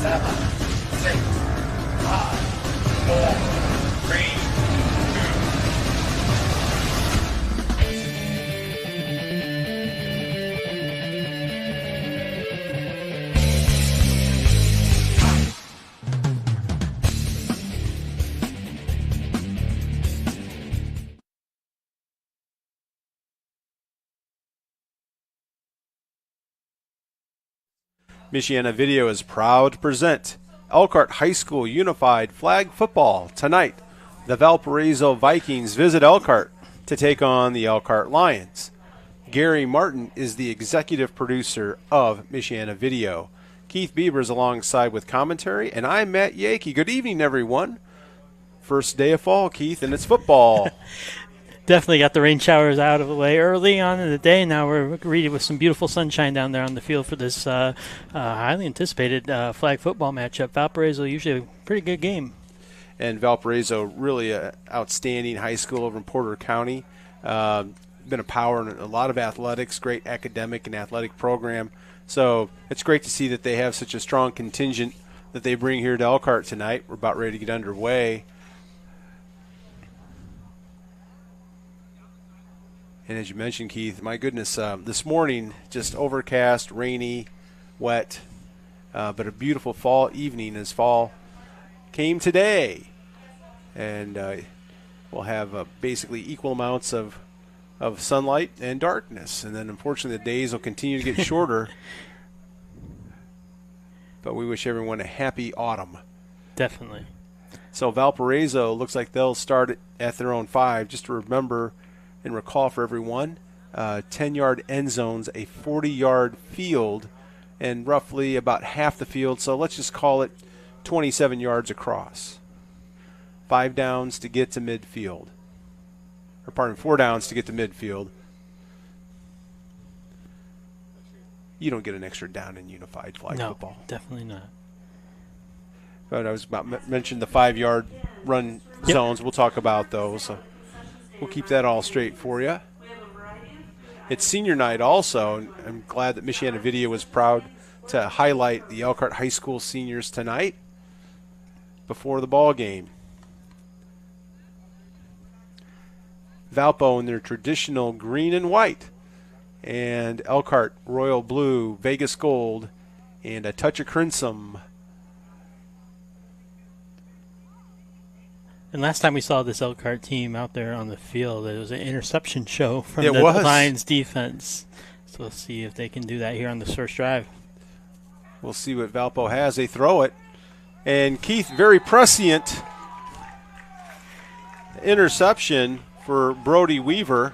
7, 6, 5, 4, 3, 2. Michiana Video is proud to present Elkhart High School Unified Flag Football. Tonight, the Valparaiso Vikings visit Elkhart to take on the Elkhart Lions. Gary Martin is the executive producer of Michiana Video. Keith Beber is alongside with commentary, and I'm Matt Yeakey. Good evening, everyone. First day of fall, Keith, and it's football. Definitely got the rain showers out of the way early on in the day. Now we're greeted with some beautiful sunshine down there on the field for this highly anticipated flag football matchup. Valparaiso, usually a pretty good game. And Valparaiso, really an outstanding high school over in Porter County. Been a power in a lot of athletics, great academic and athletic program. So it's great to see that they have such a strong contingent that they bring here to Elkhart tonight. We're about ready to get underway. And as you mentioned, Keith, my goodness, this morning just overcast, rainy, wet, but a beautiful fall evening as fall came today. And we'll have basically equal amounts of sunlight and darkness. And then, unfortunately, the days will continue to get shorter. But we wish everyone a happy autumn. Definitely. So Valparaiso looks like they'll start at their own 5. Just to remember and recall for everyone, 10-yard end zones, a 40-yard field, and roughly about half the field. So let's just call it 27 yards across. 5 downs to get to midfield. Or pardon, 4 downs to get to midfield. You don't get an extra down in unified flag football. No, definitely not. But I was about mentioned the 5-yard run zones. We'll talk about those. So we'll keep that all straight for you. It's senior night also, and I'm glad that Michiana Video was proud to highlight the Elkhart High School seniors tonight before the ball game. Valpo in their traditional green and white, and Elkhart royal blue, Vegas gold, and a touch of crimson. And last time we saw this Elkhart team out there on the field, it was an interception show from the was. Lions defense. So we'll see if they can do that here on this first drive. We'll see what Valpo has. They throw it. And Keith, very prescient interception for Brody Weaver.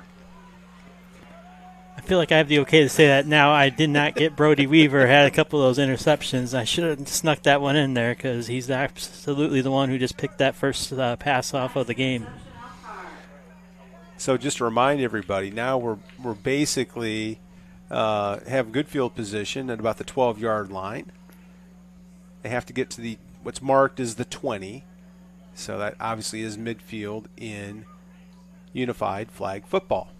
I feel like I have the okay to say that now. I did not get Brody Weaver, had a couple of those interceptions. I should have snuck that one in there because he's absolutely the one who just picked that first pass off of the game. So just to remind everybody, now we're basically have good field position at about the 12-yard line. They have to get to what's marked as the 20. So that obviously is midfield in unified flag football.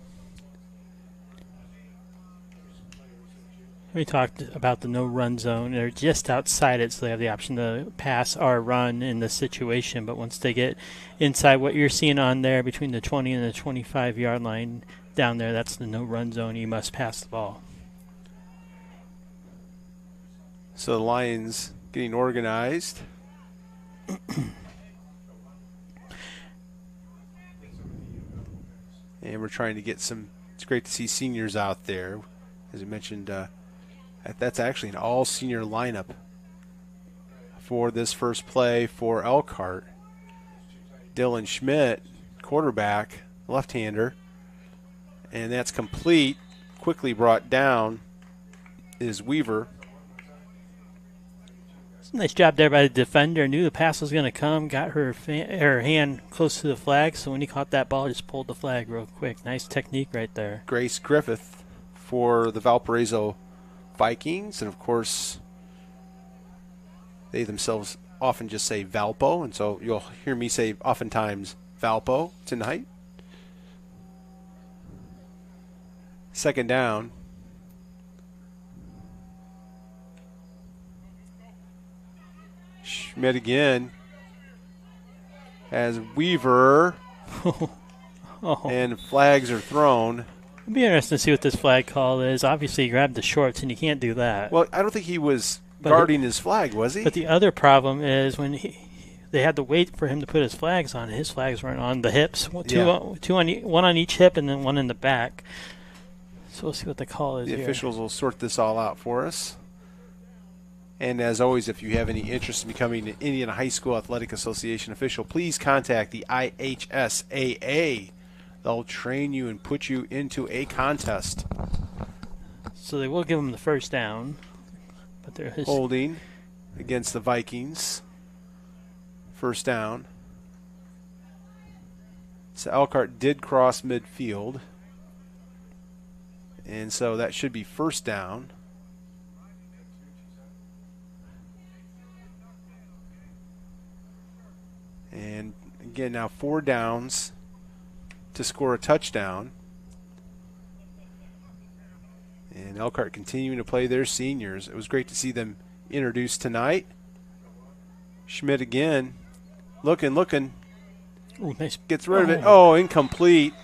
We talked about the no-run zone. They're just outside it, so they have the option to pass or run in this situation. But once they get inside what you're seeing on there between the 20 and the 25-yard line down there, that's the no-run zone. You must pass the ball. So the Lions getting organized. And we're trying to get some – it's great to see seniors out there. As I mentioned, that's actually an all-senior lineup for this first play for Elkhart. Dylan Schmidt, quarterback, left-hander. And that's complete. Quickly brought down is Weaver. Nice job there by the defender. Knew the pass was going to come. Got her hand close to the flag, so when he caught that ball, just pulled the flag real quick. Nice technique right there. Grace Griffith for the Valparaiso Vikings, and of course they themselves often just say Valpo, and so you'll hear me say oftentimes Valpo tonight. Second down. Schmidt again as Weaver, and flags are thrown. It'd be interesting to see what this flag call is. Obviously, he grabbed the shorts, and you can't do that. Well, I don't think he was guarding his flag, was he? But the other problem is when they had to wait for him to put his flags on. His flags weren't on the hips. One on each hip and then one in the back. So we'll see what the call is The here. officials will sort this all out for us. And as always, if you have any interest in becoming an Indiana High School Athletic Association official, please contact the IHSAA. They'll train you and put you into a contest. So they will give him the first down. But there is Holding against the Vikings. First down. So Elkhart did cross midfield. And so that should be first down. And again, now 4 downs to score a touchdown. And Elkhart continuing to play their seniors. It was great to see them introduced tonight. Schmidt again. Looking. Ooh, nice. Gets rid of it. Oh, incomplete.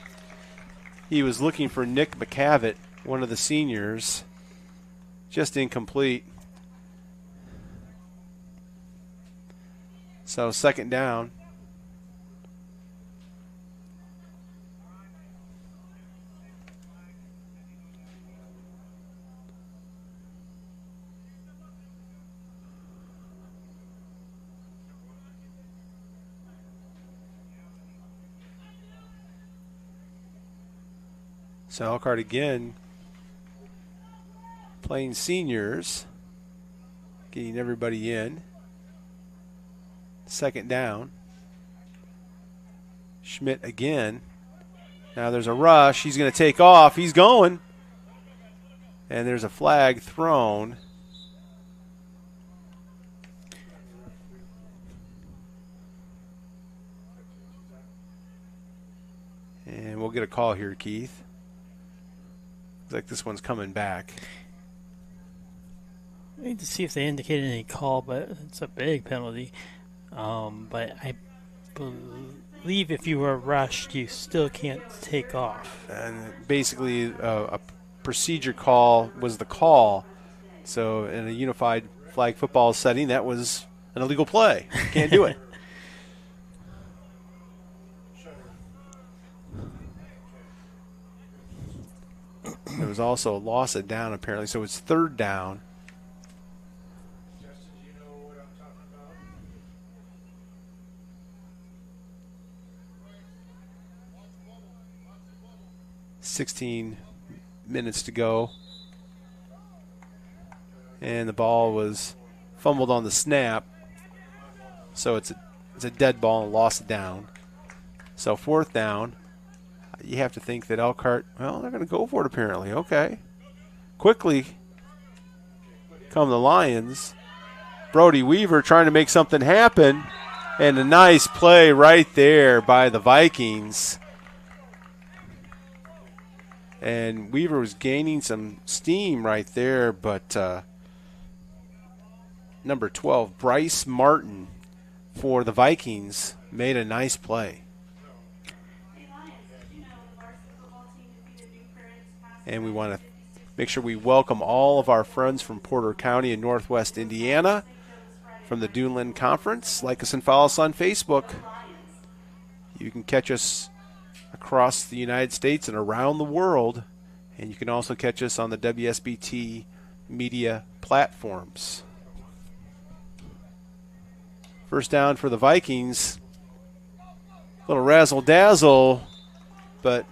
He was looking for Nick McCavitt, one of the seniors. Just incomplete. So second down. So Elkhart again playing seniors, getting everybody in. Second down. Schmidt again. Now there's a rush. He's going to take off. He's going. And there's a flag thrown. And we'll get a call here, Keith. Looks like this one's coming back. I need to see if they indicated any call, but it's a big penalty. But I believe if you were rushed, you still can't take off. And basically a procedure call was the call. So in a unified flag football setting, that was an illegal play. Can't do it. There was also a loss of down, apparently, so it's third down. Justin, do you know what I'm talking about? 16 minutes to go. And the ball was fumbled on the snap. So it's a dead ball and lost down. So fourth down. You have to think that Elkhart, well, they're going to go for it apparently. Okay. Quickly come the Lions. Brody Weaver trying to make something happen. And a nice play right there by the Vikings. And Weaver was gaining some steam right there, but number 12, Bryce Martin for the Vikings, made a nice play. And we want to make sure we welcome all of our friends from Porter County and Northwest Indiana from the Duneland Conference. Like us and follow us on Facebook. You can catch us across the United States and around the world. And you can also catch us on the WSBT media platforms. First down for the Vikings. Little razzle-dazzle, but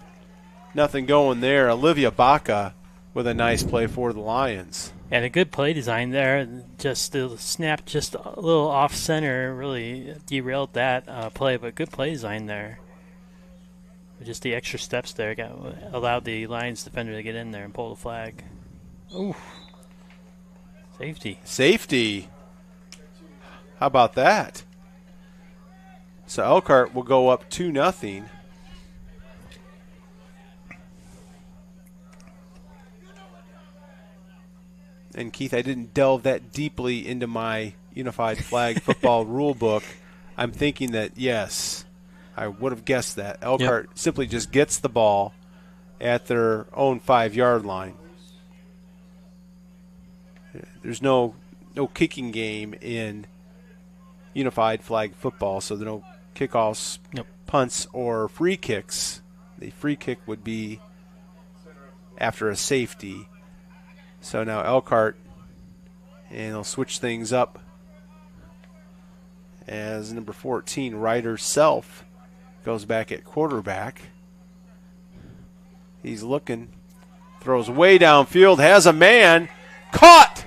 nothing going there. Olivia Baca with a nice play for the Lions. And a good play design there. Just the snap just a little off center really derailed that play, but good play design there. Just the extra steps there allowed the Lions defender to get in there and pull the flag. Ooh. Safety. How about that? So Elkhart will go up 2-0. And Keith, I didn't delve that deeply into my, Unified Flag Football Rule Book, I'm thinking that, yes, I would have guessed that. Elkhart simply just gets the ball at their own 5-yard line. There's no kicking game in Unified Flag Football, so there are no kickoffs, punts, or free kicks. The free kick would be after a safety. So now Elkhart, and they'll switch things up as number 14, Ryder Self, goes back at quarterback. He's looking, throws way downfield, has a man, caught!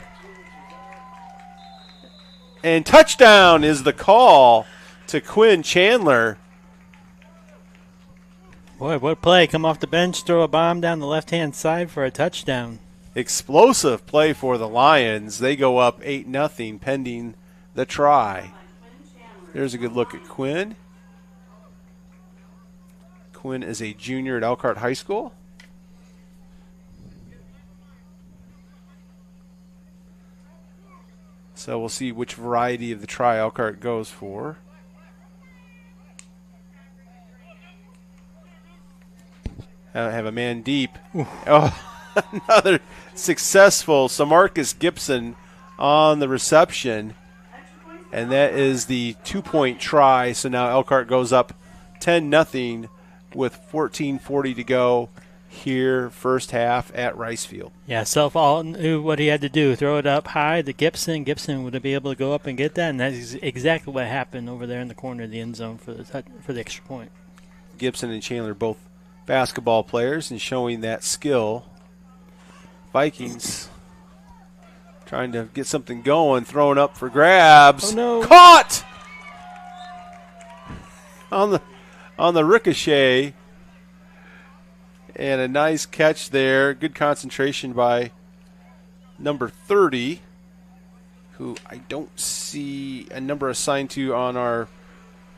And touchdown is the call to Quinn Chandler. Boy, what play. Come off the bench, throw a bomb down the left-hand side for a touchdown. Explosive play for the Lions. They go up 8-0 pending the try. There's a good look at Quinn. Quinn is a junior at Elkhart High School. So we'll see which variety of the try Elkhart goes for. Have a man deep. Oh, another successful Samarcus Gibson on the reception. And that is the 2-point try. So now Elkhart goes up 10-0 with 14:40 to go here, first half at Rice Field. Yeah, Self all knew what he had to do. Throw it up high to Gibson. Gibson would be able to go up and get that, and that's exactly what happened over there in the corner of the end zone for the extra point. Gibson and Chandler both basketball players and showing that skill. Vikings trying to get something going, throwing up for grabs. Oh, no. Caught! On the ricochet. And a nice catch there. Good concentration by number 30, who I don't see a number assigned to on our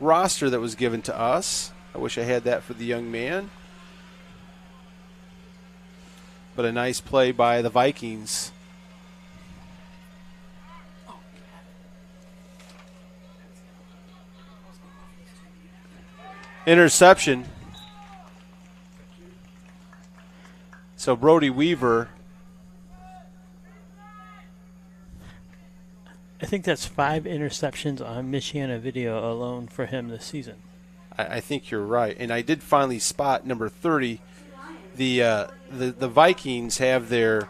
roster that was given to us. I wish I had that for the young man. But a nice play by the Vikings. Interception. So Brody Weaver. I think that's 5 interceptions on Michiana video alone for him this season. I think you're right. And I did finally spot number 30. The Vikings have their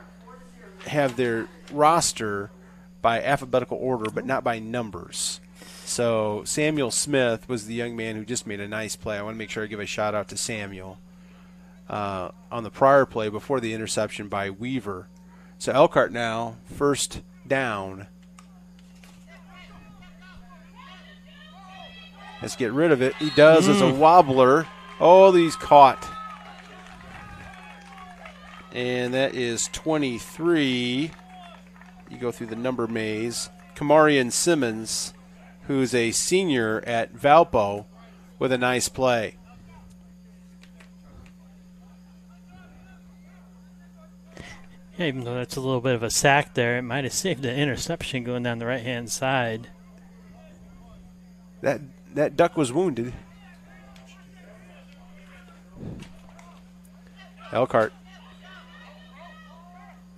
roster by alphabetical order, but not by numbers. So Samuel Smith was the young man who just made a nice play. I want to make sure I give a shout out to Samuel on the prior play before the interception by Weaver. So Elkhart now first down. Let's get rid of it. He does as a wobbler. Oh, he's caught. And that is 23. You go through the number maze. Kamarian Simmons, who's a senior at Valpo, with a nice play. Yeah, even though that's a little bit of a sack there, it might have saved the interception going down the right-hand side. That duck was wounded. Elkhart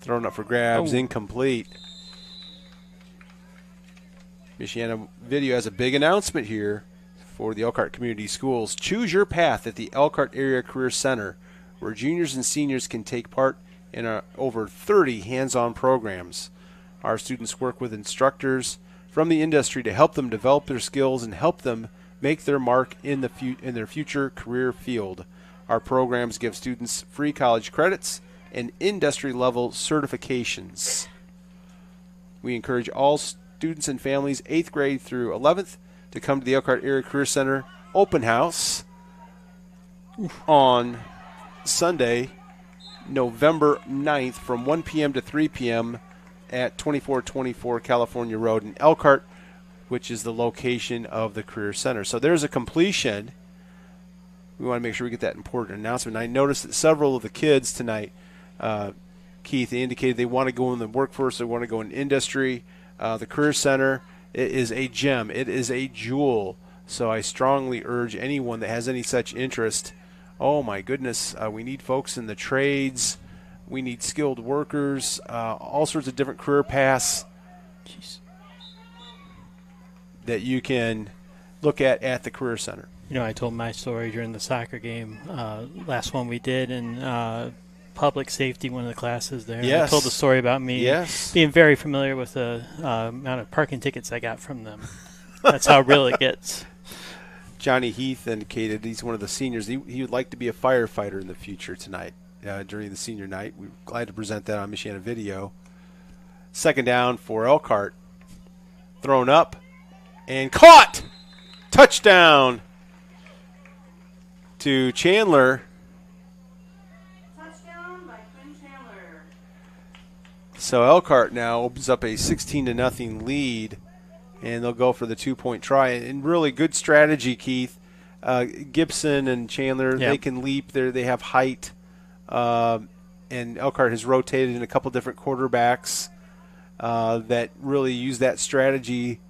thrown up for grabs, incomplete. Michiana Video has a big announcement here for the Elkhart Community Schools. Choose your path at the Elkhart Area Career Center, where juniors and seniors can take part in over 30 hands-on programs. Our students work with instructors from the industry to help them develop their skills and help them make their mark in their future career field. Our programs give students free college credits and industry-level certifications. We encourage all students and families 8th grade through 11th to come to the Elkhart Area Career Center open house on Sunday, November 9th from 1 p.m. to 3 p.m. at 2424 California Road in Elkhart, which is the location of the Career Center. So there's a completion. We want to make sure we get that important announcement. I noticed that several of the kids tonight, Keith, they indicated they want to go in the workforce, they want to go in industry. The Career Center It is a gem. It is a jewel. So I strongly urge anyone that has any such interest. Oh my goodness, we need folks in the trades. We need skilled workers, all sorts of different career paths that you can look at the Career Center. You know, I told my story during the soccer game, last one we did in public safety, one of the classes there. Yes. I told the story about me being very familiar with the amount of parking tickets I got from them. That's how real it gets. Johnny Heath indicated he's one of the seniors. He would like to be a firefighter in the future tonight during the senior night. We're glad to present that on Michiana Video. Second down for Elkhart. Thrown up and caught. Touchdown to Chandler. Touchdown by Quinn Chandler. So Elkhart now opens up a 16-0 lead, and they'll go for the 2-point try. And really good strategy, Keith. Gibson and Chandler, they can leap. They have height. And Elkhart has rotated in a couple different quarterbacks that really use that strategy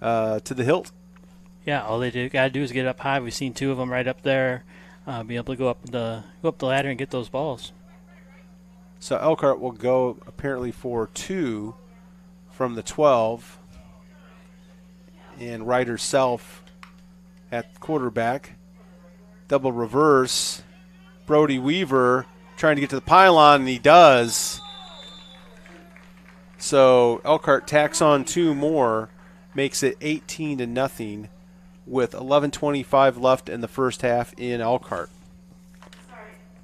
to the hilt. Yeah, all they got to do is get up high. We've seen two of them right up there, be able to go up the ladder and get those balls. So Elkhart will go apparently for 2 from the 12. And Ryder Self at quarterback. Double reverse. Brody Weaver trying to get to the pylon, and he does. So Elkhart tacks on 2 more, makes it 18-0 with 11:25 left in the first half in Elkhart.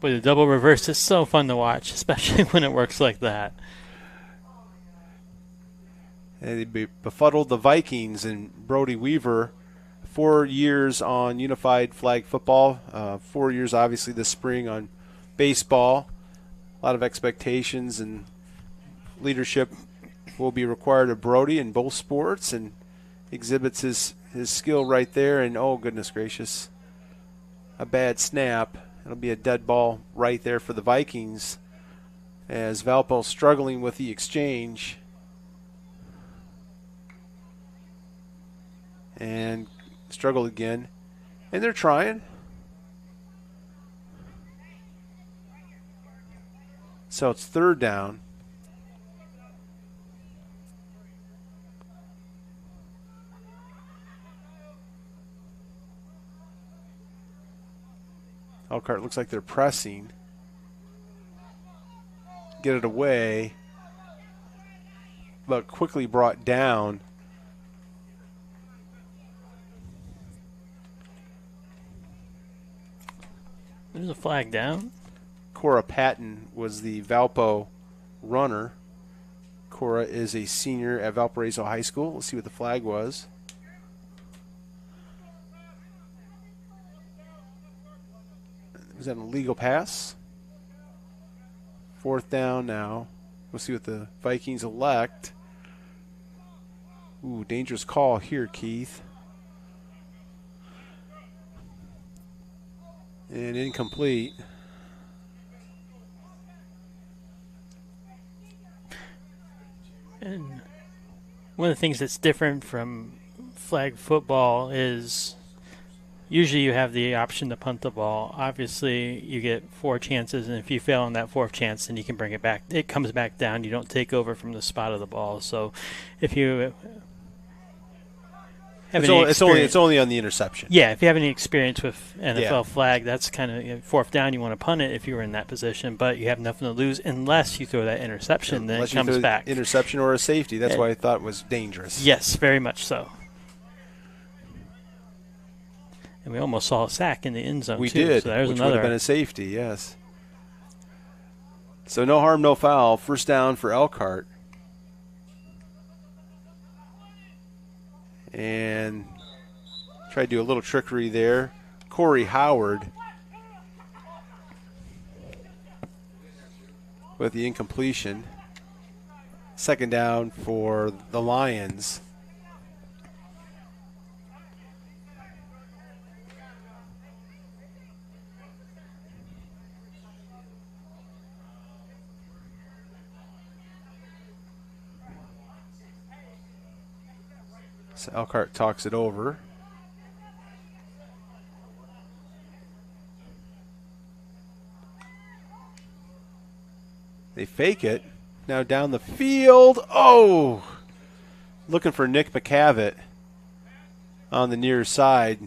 Boy, the double reverse is so fun to watch, especially when it works like that. And they befuddled the Vikings, and Brody Weaver, 4 years on unified flag football, 4 years obviously this spring on baseball. A lot of expectations and leadership will be required of Brody in both sports, and exhibits his skill right there. And oh goodness gracious, a bad snap. It'll be a dead ball right there for the Vikings as Valpo struggling with the exchange. And struggle again. And they're trying. So it's third down. Elkhart looks like they're pressing. Get it away. But quickly brought down. There's a flag down. Cora Patton was the Valpo runner. Cora is a senior at Valparaiso High School. Let's see what the flag was. Was that an illegal pass? Fourth down now. We'll see what the Vikings elect. Ooh, dangerous call here, Keith. And incomplete. And one of the things that's different from flag football is usually you have the option to punt the ball. Obviously, you get 4 chances, and if you fail on that 4th chance, then you can bring it back. It comes back down. You don't take over from the spot of the ball. So if you have it's only on the interception. Yeah, if you have any experience with NFL flag, that's kind of 4th down. You want to punt it if you were in that position, but you have nothing to lose unless you throw that interception. Then it comes back. Interception or a safety. That's why I thought it was dangerous. Yes, very much so. And we almost saw a sack in the end zone, we too. did, So there's which another. would have been a safety, yes. So no harm, no foul. First down for Elkhart. And try to do a little trickery there. Corey Howard with the incompletion. Second down for the Lions. So Elkhart talks it over. They fake it. Now down the field. Oh! Looking for Nick McCavitt on the near side.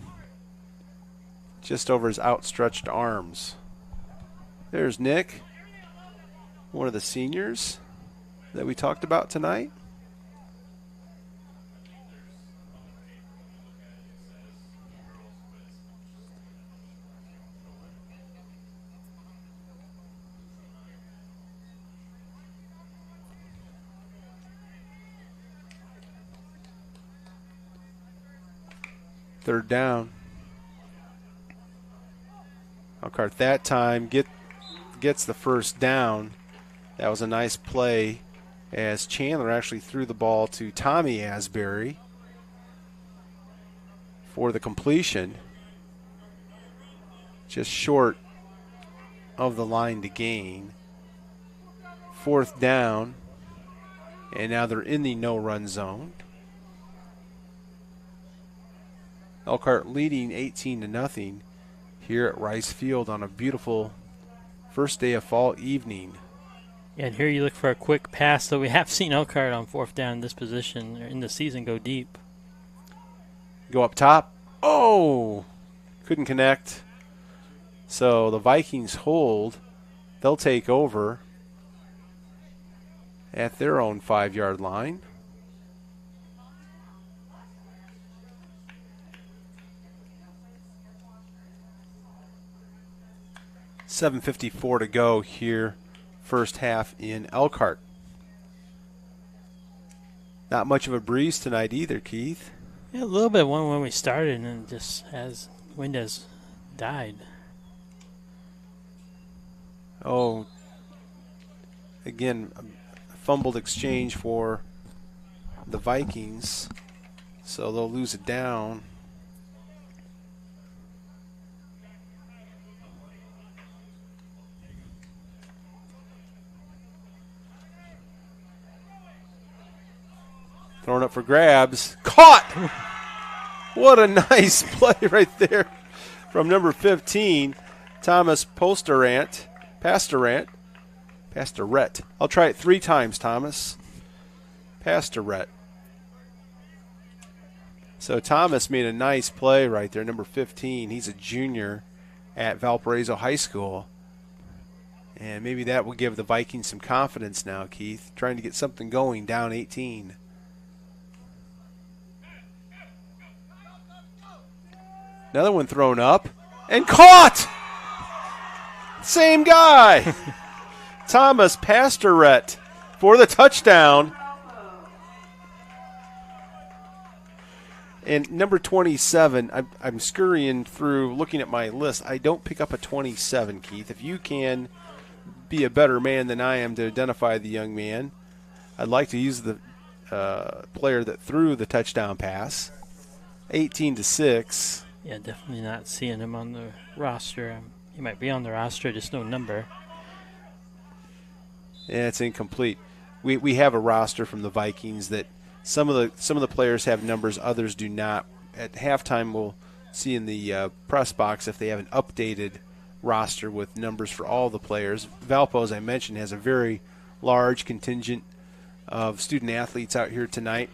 Just over his outstretched arms. There's Nick, one of the seniors that we talked about tonight. Third down. Elkhart that time gets the first down. That was a nice play as Chandler actually threw the ball to Tommy Asbury for the completion. Just short of the line to gain. Fourth down. And now they're in the no-run zone. Elkhart leading 18-0 here at Rice Field on a beautiful first day of fall evening. Yeah, and here you look for a quick pass, though we have seen Elkhart on fourth down in this position in the season go deep. Go up top. Oh! Couldn't connect. So the Vikings hold. They'll take over at their own 5-yard line. $7:54 to go here, first half in Elkhart. Not much of a breeze tonight either, Keith. Yeah, a little bit one when we started, and just as wind has died. Oh, again, a fumbled exchange for the Vikings, so they'll lose it down. Thrown up for grabs. Caught! What a nice play right there from number 15, Thomas Pastorant. I'll try it 3 times, Thomas. Pastorant. So Thomas made a nice play right there, number 15. He's a junior at Valparaiso High School. And maybe that will give the Vikings some confidence now, Keith, trying to get something going down 18. Another one thrown up and caught. Same guy. Thomas Pastorant for the touchdown. And number 27, I'm scurrying through looking at my list. I don't pick up a 27, Keith. If you can be a better man than I am to identify the young man, I'd like to use the player that threw the touchdown pass. 18-6. Yeah, definitely not seeing him on the roster. He might be on the roster, just no number. Yeah, it's incomplete. We have a roster from the Vikings that some of the players have numbers, others do not. At halftime, we'll see in the press box if they have an updated roster with numbers for all the players. Valpo, as I mentioned, has a very large contingent of student athletes out here tonight.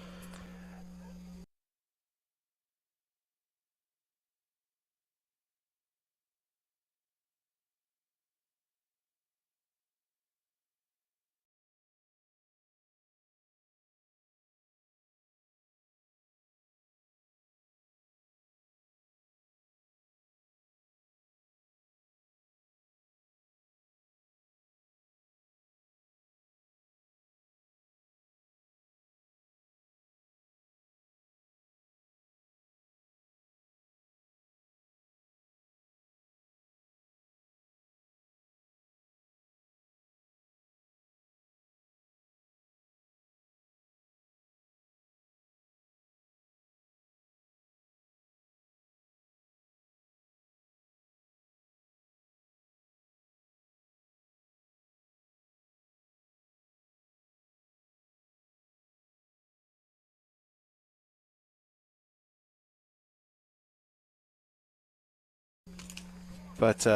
But